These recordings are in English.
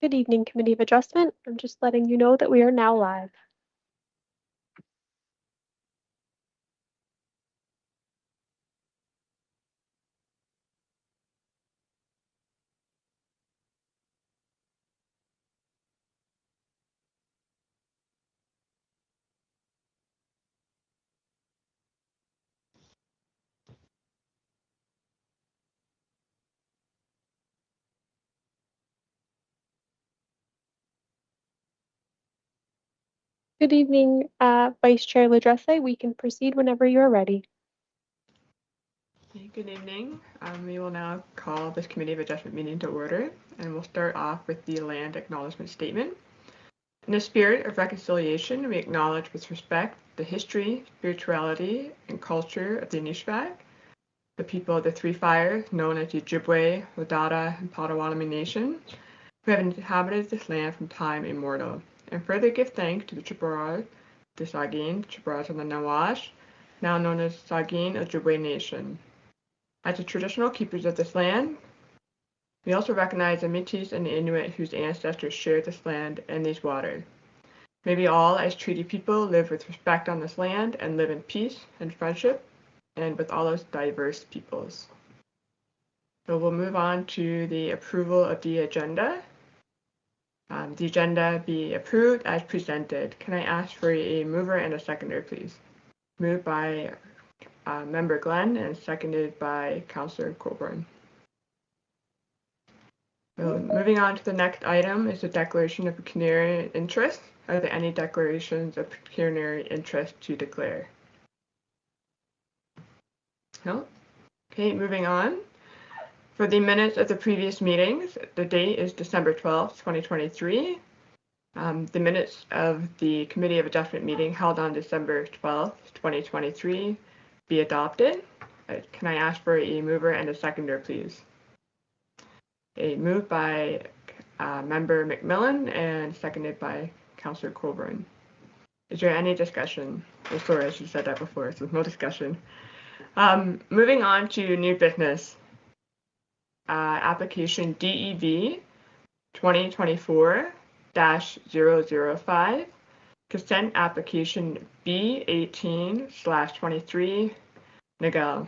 Good evening, Committee of Adjustment. I'm just letting you know that we are now live. Good evening, Vice Chair Ladresse. We can proceed whenever you are ready. Good evening. We will now call this Committee of Adjustment meeting to order, and we'll start off with the Land Acknowledgement Statement. In the spirit of reconciliation, we acknowledge with respect the history, spirituality, and culture of the Anishinaabe, the people of the Three Fires, known as the Ojibwe, Wadata, and Potawatomi Nation, who have inhabited this land from time immemorial, and further give thanks to the Chippewas, the Saugeen, the Chippewas of the Nawash, now known as Saugeen Ojibwe Nation. As the traditional keepers of this land, we also recognize the Métis and the Inuit whose ancestors shared this land and these waters. May we all, as treaty people, live with respect on this land and live in peace and friendship and with all those diverse peoples. So we'll move on to the approval of the agenda. The agenda be approved as presented. Can I ask for a mover and a seconder, please? Moved by Member Glenn and seconded by Councillor Colburn. So moving on to the next item is the declaration of pecuniary interest. Are there any declarations of pecuniary interest to declare? No? Okay, moving on. For the minutes of the previous meetings, the date is December 12th, 2023. The minutes of the Committee of Adjustment meeting held on December 12th, 2023 be adopted. Can I ask for a mover and a seconder, please? A move by Member McMillan and seconded by Councillor Colburn. Is there any discussion? Oh, sorry, I should have said that before, so no discussion. Moving on to new business. Application DEV 2024-005, consent application B18/23, Nagel.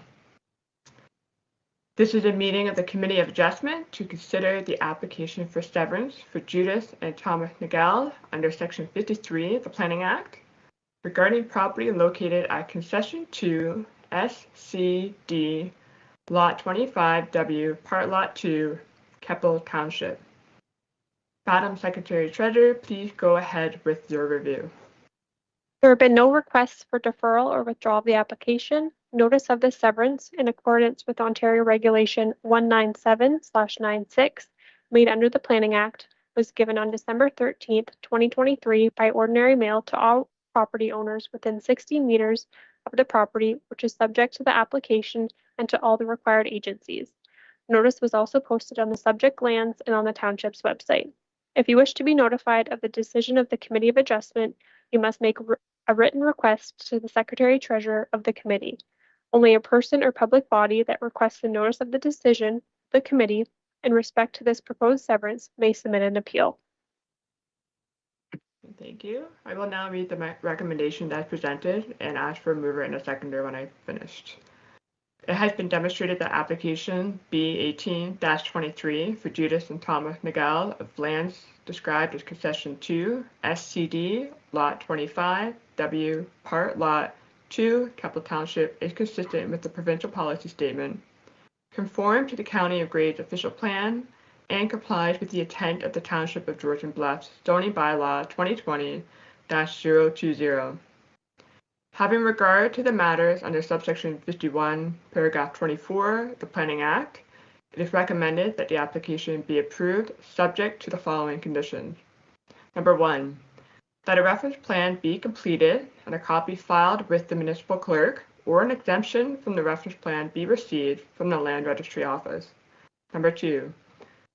This is a meeting of the Committee of Adjustment to consider the application for severance for Judith and Thomas Nagel under Section 53 of the Planning Act regarding property located at Concession 2 SCD Lot 25W, Part Lot 2, Keppel Township. Madam Secretary Treasurer, please go ahead with your review. There have been no requests for deferral or withdrawal of the application. Notice of this severance in accordance with Ontario Regulation 197/96 made under the Planning Act was given on December 13th, 2023 by ordinary mail to all property owners within 60 meters of the property, which is subject to the application, and to all the required agencies. Notice was also posted on the subject lands and on the township's website. If you wish to be notified of the decision of the Committee of Adjustment, you must make a written request to the Secretary Treasurer of the committee. Only a person or public body that requests the notice of the decision of the committee in respect to this proposed severance may submit an appeal. Thank you. I will now read the recommendation as presented and ask for a mover and a seconder when I've finished. It has been demonstrated that application B18-23 for Judith and Thomas Nagel of lands described as Concession 2 SCD Lot 25W, Part Lot 2, Keppel Township is consistent with the provincial policy statement, conform to the County of Grays official plan, and complies with the intent of the Township of Georgian Bluffs zoning bylaw 2020-020. Having regard to the matters under subsection 51, paragraph 24 of the Planning Act, it is recommended that the application be approved subject to the following conditions. Number 1, that a reference plan be completed and a copy filed with the municipal clerk or an exemption from the reference plan be received from the Land Registry Office. Number 2,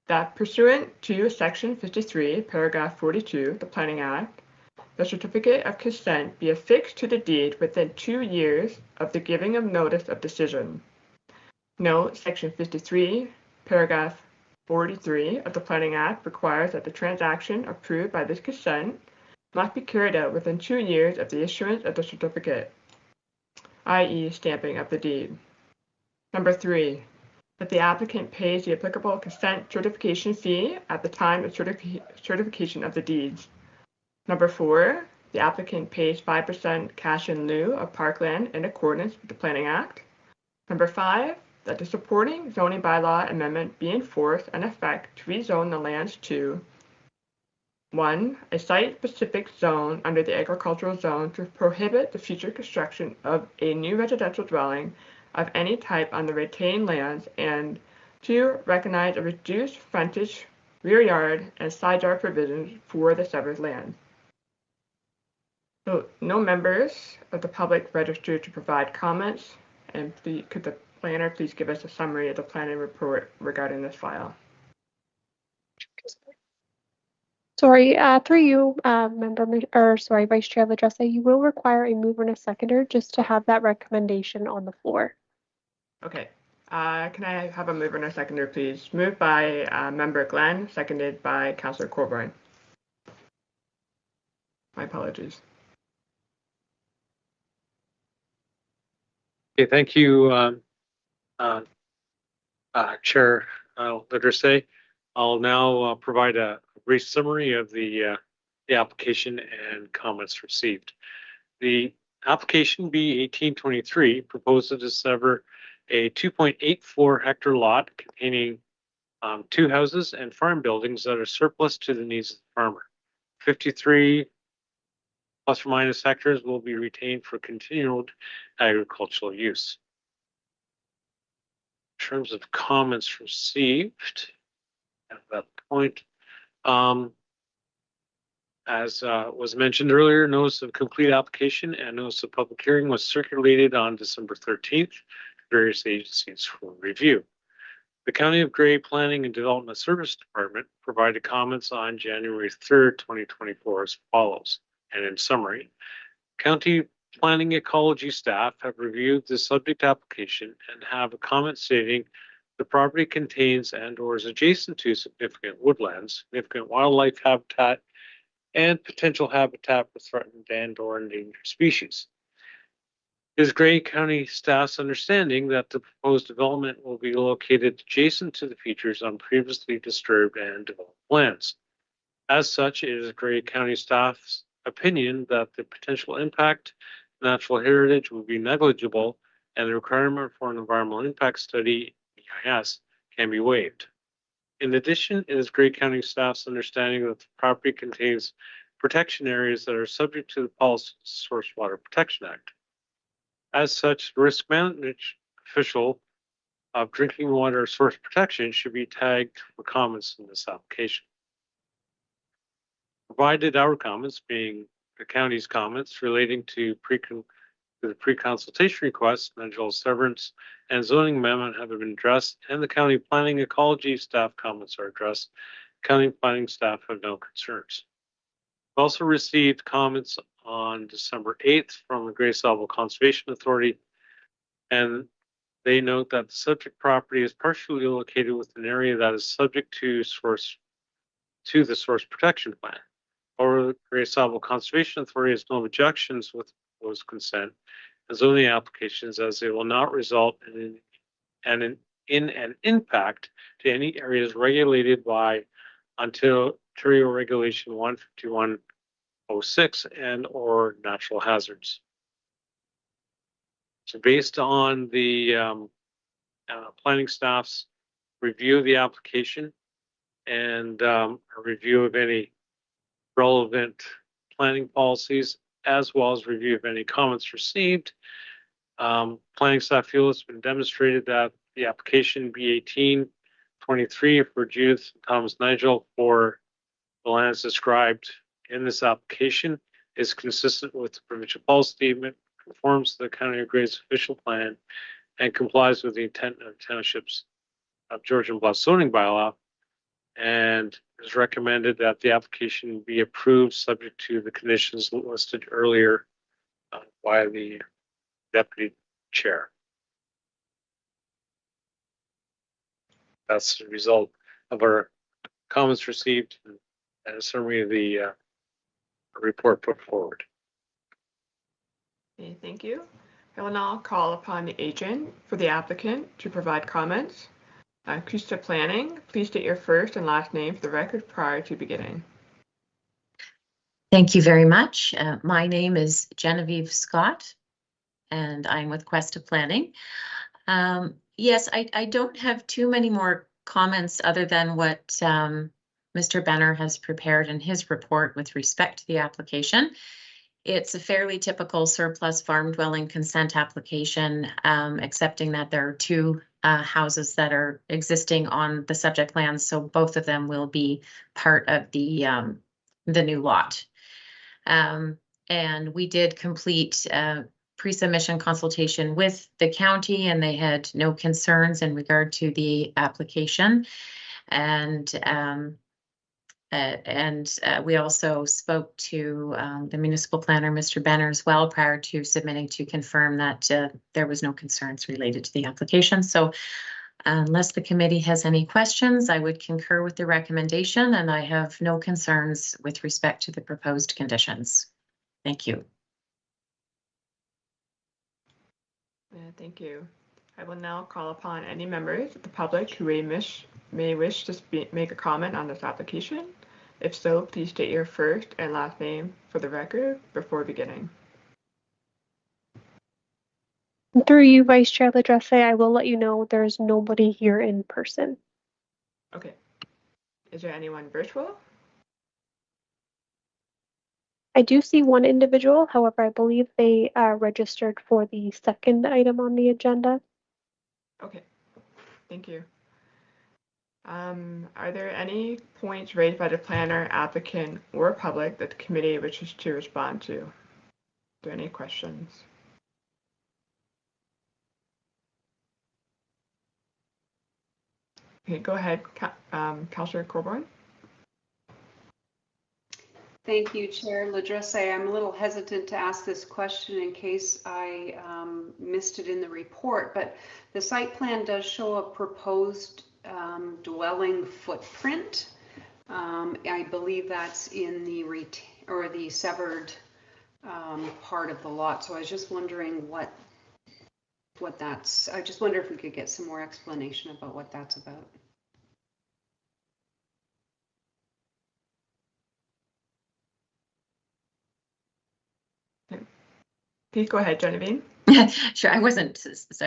that pursuant to section 53, paragraph 42 of the Planning Act, the certificate of consent be affixed to the deed within 2 years of the giving of notice of decision. Note section 53, paragraph 43 of the Planning Act requires that the transaction approved by this consent must be carried out within 2 years of the issuance of the certificate, i.e. stamping of the deed. Number 3, that the applicant pays the applicable consent certification fee at the time of certification of the deeds. Number 4, the applicant pays 5% cash in lieu of parkland in accordance with the Planning Act. Number 5, that the supporting zoning bylaw amendment be in force and effect to rezone the lands to 1. A site-specific zone under the agricultural zone to prohibit the future construction of a new residential dwelling of any type on the retained lands, and 2. Recognize a reduced frontage, rear yard, and side yard provisions for the severed land. So no members of the public registered to provide comments, and could the planner please give us a summary of the planning report regarding this file? Sorry, through you, Vice Chair Ladressa, you will require a mover and a seconder just to have that recommendation on the floor. Okay. Can I have a mover and a seconder, please? Moved by Member Glenn, seconded by Councillor Colburn. My apologies. Okay, thank you, Chair Ladressa. I'll now provide a brief summary of the application and comments received. The application B 1823 proposes to sever a 2.84 hectare lot containing 2 houses and farm buildings that are surplus to the needs of the farmer. 53 plus or minus hectares will be retained for continued agricultural use. In terms of comments received at that point, as was mentioned earlier, notice of complete application and notice of public hearing was circulated on December 13th to various agencies for review. The County of Grey Planning and Development Service Department provided comments on January 3rd, 2024 as follows. And in summary, County Planning Ecology staff have reviewed the subject application and have a comment stating the property contains and or is adjacent to significant woodlands, significant wildlife habitat, and potential habitat for threatened and or endangered species. It is Grey County staff's understanding that the proposed development will be located adjacent to the features on previously disturbed and developed lands. As such, it is Grey County staff's opinion that the potential impact to natural heritage will be negligible and the requirement for an environmental impact study, EIS, can be waived. In addition, it is Grey County staff's understanding that the property contains protection areas that are subject to the Policy Source Water Protection Act. As such, the risk management official of drinking water source protection should be tagged for comments in this application. Provided our comments, being the county's comments relating to the pre-consultation request, Nigel severance, and zoning amendment have been addressed, and the county planning ecology staff comments are addressed. County planning staff have no concerns. We also received comments on December 8th from the Grey Sauble Conservation Authority, and they note that the subject property is partially located within an area that is subject to the source protection plan. However, the Grey Sauble Conservation Authority has no objections with proposed consent and zoning applications, as they will not result in an impact to any areas regulated by Ontario Regulation 15106 and or natural hazards. So based on the planning staff's review of the application and a review of any relevant planning policies, as well as review of any comments received, planning staff feel it's been demonstrated that the application B1823 for Judith and Thomas Nigel for the lands described in this application is consistent with the provincial policy statement, conforms to the County of Grey's official plan, and complies with the intent of the townships of Georgian Bluff zoning bylaw, and it is recommended that the application be approved subject to the conditions listed earlier by the deputy chair. That's the result of our comments received and a summary of the report put forward. Okay, thank you. I will now call upon the agent for the applicant to provide comments. Custa Planning, please state your first and last name for the record prior to beginning. Thank you very much. My name is Genevieve Scott, and I'm with Cuesta Planning. Yes, I don't have too many more comments other than what Mr. Benner has prepared in his report with respect to the application. It's a fairly typical surplus farm dwelling consent application, excepting that there are two houses that are existing on the subject land, so both of them will be part of the new lot. And we did complete pre-submission consultation with the county, and they had no concerns in regard to the application. And we also spoke to the municipal planner, Mr. Benner, as well, prior to submitting to confirm that there was no concerns related to the application. So unless the committee has any questions, I would concur with the recommendation, and I have no concerns with respect to the proposed conditions. Thank you. Thank you. I will now call upon any members of the public who may wish to make a comment on this application. If so, please state your first and last name for the record before beginning. Through you, Vice Chair Ladresse, I will let you know there's nobody here in person. Okay. Is there anyone virtual? I do see one individual, however, I believe they registered for the second item on the agenda. Okay, thank you. Are there any points raised by the planner, applicant, or public that the committee wishes to respond to? Are there any questions? Okay, go ahead, Councillor Corborn. Thank you, Chair Ladresse. I'm a little hesitant to ask this question in case I missed it in the report, but the site plan does show a proposed dwelling footprint. I believe that's in the severed part of the lot. So I was just wondering what that's. I just wonder if we could get some more explanation about what that's about. Please go ahead, Genevieve. Sure, I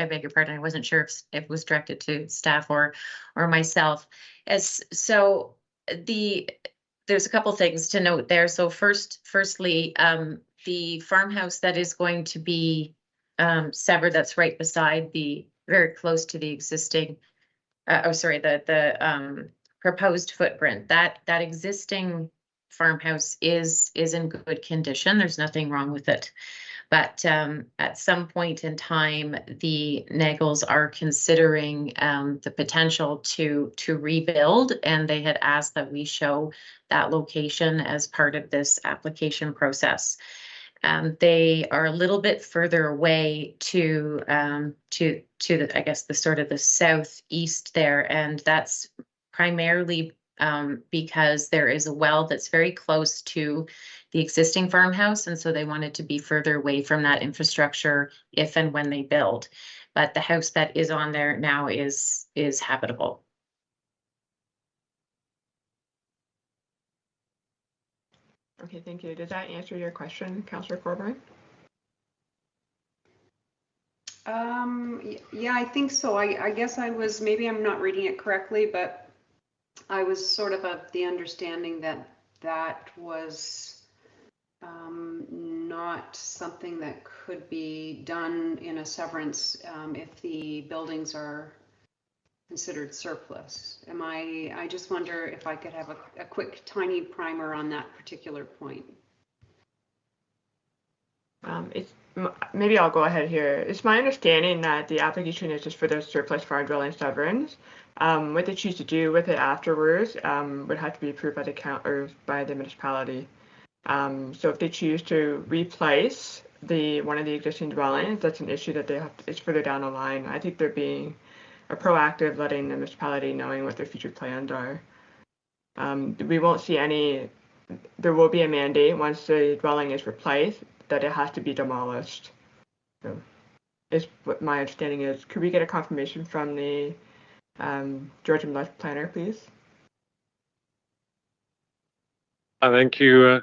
beg your pardon, I wasn't sure if it was directed to staff or myself. There's a couple things to note there. So firstly, the farmhouse that is going to be severed, that's right beside very close to the existing, the proposed footprint, that existing farmhouse is in good condition. There's nothing wrong with it. But at some point in time, the Nagels are considering the potential to rebuild, and they had asked that we show that location as part of this application process. They are a little bit further away to the, I guess, the sort of the southeast there, and that's primarily because there is a well that's very close to the existing farmhouse, and so they wanted to be further away from that infrastructure if and when they build. But the house that is on there now is habitable. Okay, thank you. Does that answer your question, Councillor Corborn? Yeah, I think so. I guess maybe I'm not reading it correctly, but I was sort of the understanding that was not something that could be done in a severance if the buildings are considered surplus. I just wonder if I could have a quick tiny primer on that particular point. Maybe I'll go ahead here. It's my understanding that the application is just for the surplus farm dwelling severance. What they choose to do with it afterwards would have to be approved by the county or by the municipality. So if they choose to replace one of the existing dwellings, that's an issue that it's further down the line. I think they're being proactive, letting the municipality knowing what their future plans are. We won't see any. There will be a mandate once the dwelling is replaced that it has to be demolished. So, is what my understanding is. Could we get a confirmation from the Georgian Lush planner, please? Thank you,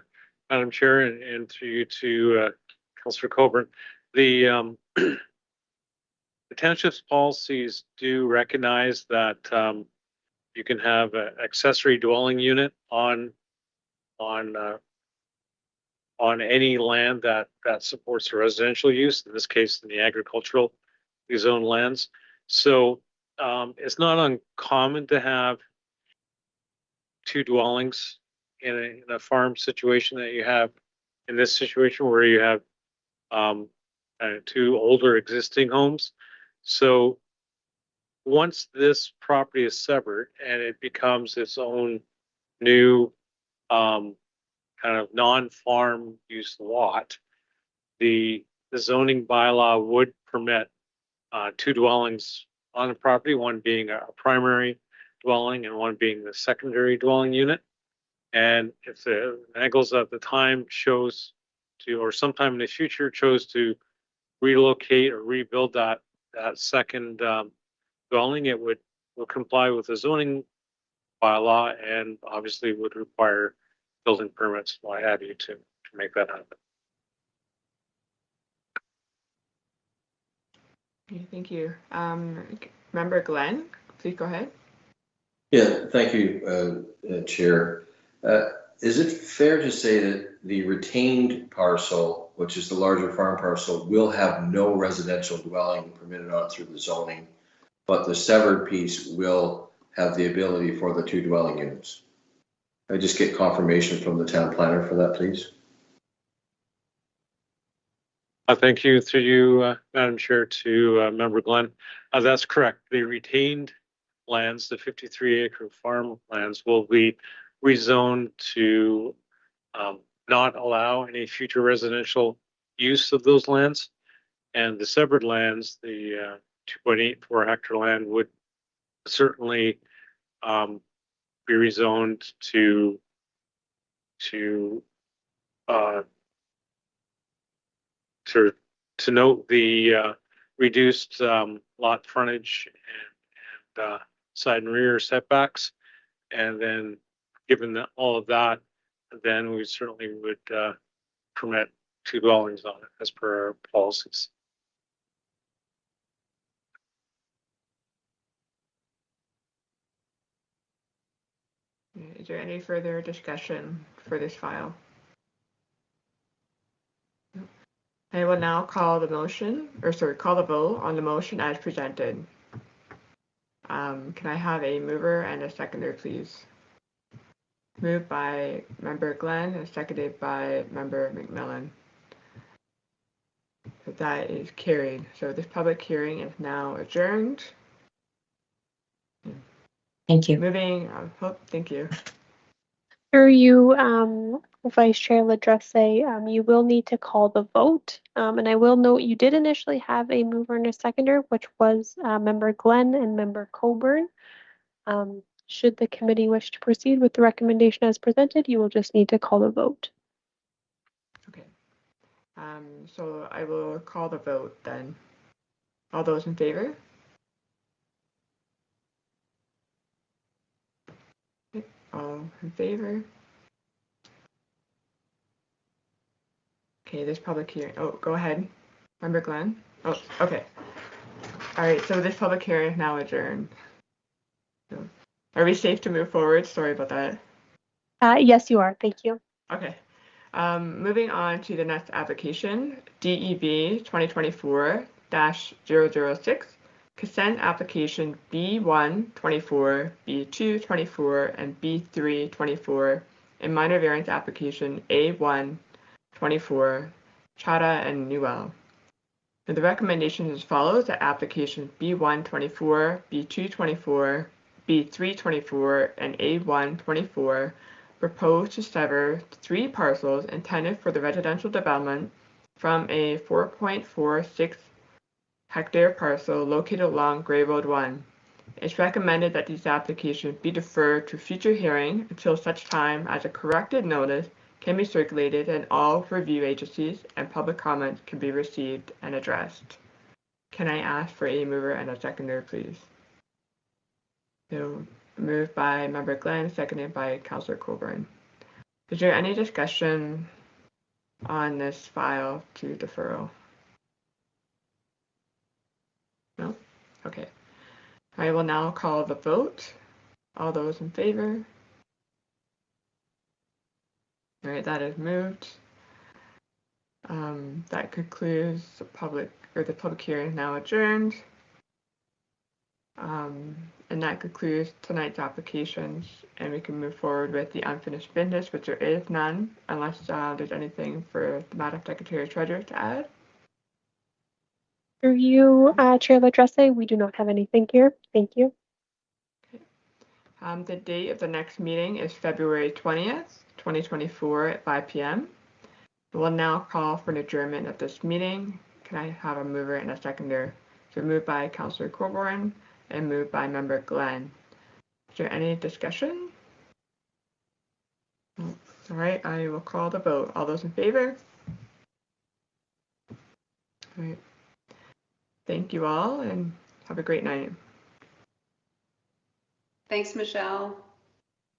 Madam Chair, and through you to Councillor Coburn. The township's policies do recognize that you can have an accessory dwelling unit on any land that supports a residential use, in this case, in the agricultural zone lands. So it's not uncommon to have two dwellings in a farm situation that you have in this situation where you have two older existing homes. So once this property is severed and it becomes its own new kind of non-farm use lot, the zoning bylaw would permit two dwellings on the property, one being a primary dwelling and one being the secondary dwelling unit. And if the Eagles at the time chose to, or sometime in the future chose to relocate or rebuild that second dwelling, it would comply with the zoning bylaw and obviously would require building permits, what have you, to make that happen. Okay, thank you. Member Glenn, please go ahead. Yeah, thank you, Chair. Is it fair to say that the retained parcel, which is the larger farm parcel, will have no residential dwelling permitted on through the zoning, but the severed piece will have the ability for the two dwelling units? I just get confirmation from the town planner for that, please. Thank you through you, Madam Chair, to Member Glenn. That's correct. The retained lands, the 53-acre farm lands, will be rezoned to not allow any future residential use of those lands. And the severed lands, the 2.84 hectare land, would certainly be rezoned to note the reduced lot frontage and side and rear setbacks. And then given all of that, then we certainly would permit two dwellings on it as per our policies. Is there any further discussion for this file? I will now call the vote on the motion as presented. Can I have a mover and a seconder, please? Moved by Member Glenn and seconded by Member McMillan. So that is carried. So this public hearing is now adjourned. Thank you. Moving, thank you. Through you, Vice Chair Ladresse, you will need to call the vote. And I will note you did initially have a mover and a seconder, which was Member Glenn and Member Coburn. Should the committee wish to proceed with the recommendation as presented, you will just need to call the vote. Okay. So I will call the vote then. All those in favor? Okay. All in favor? Okay, this public hearing. Oh, go ahead. Member Glenn? Oh, okay. All right, so this public hearing is now adjourned. So, are we safe to move forward? Sorry about that. Yes, you are. Thank you. Okay. Moving on to the next application, DEB 2024-006, consent application B124, B224, and B324, and minor variance application A124, Chada and Newell. And the recommendation is as follows: that application B124, B224, B324, and A124 propose to sever 3 parcels intended for the residential development from a 4.46 hectare parcel located along Grey Road 1. It's recommended that these applications be deferred to future hearing until such time as a corrected notice can be circulated and all review agencies and public comments can be received and addressed. Can I ask for a mover and a seconder, please? So, moved by Member Glenn, seconded by Councillor Coburn. Is there any discussion on this file to deferral? No? Okay. I will now call the vote. All those in favor? All right, that is moved. That concludes the public hearing is now adjourned. And that concludes tonight's applications, and we can move forward with the unfinished business, which there is none, unless there's anything for the Madam Secretary Treasurer to add. Through you, Chair Ladrasse, we do not have anything here. Thank you. The date of the next meeting is February 20th, 2024 at 5 p.m. We'll now call for an adjournment of this meeting. Can I have a mover and a seconder? So moved by Councillor Coburn and moved by Member Glenn. Is there any discussion? All right, I will call the vote. All those in favor? All right. Thank you all and have a great night. Thanks, Michelle.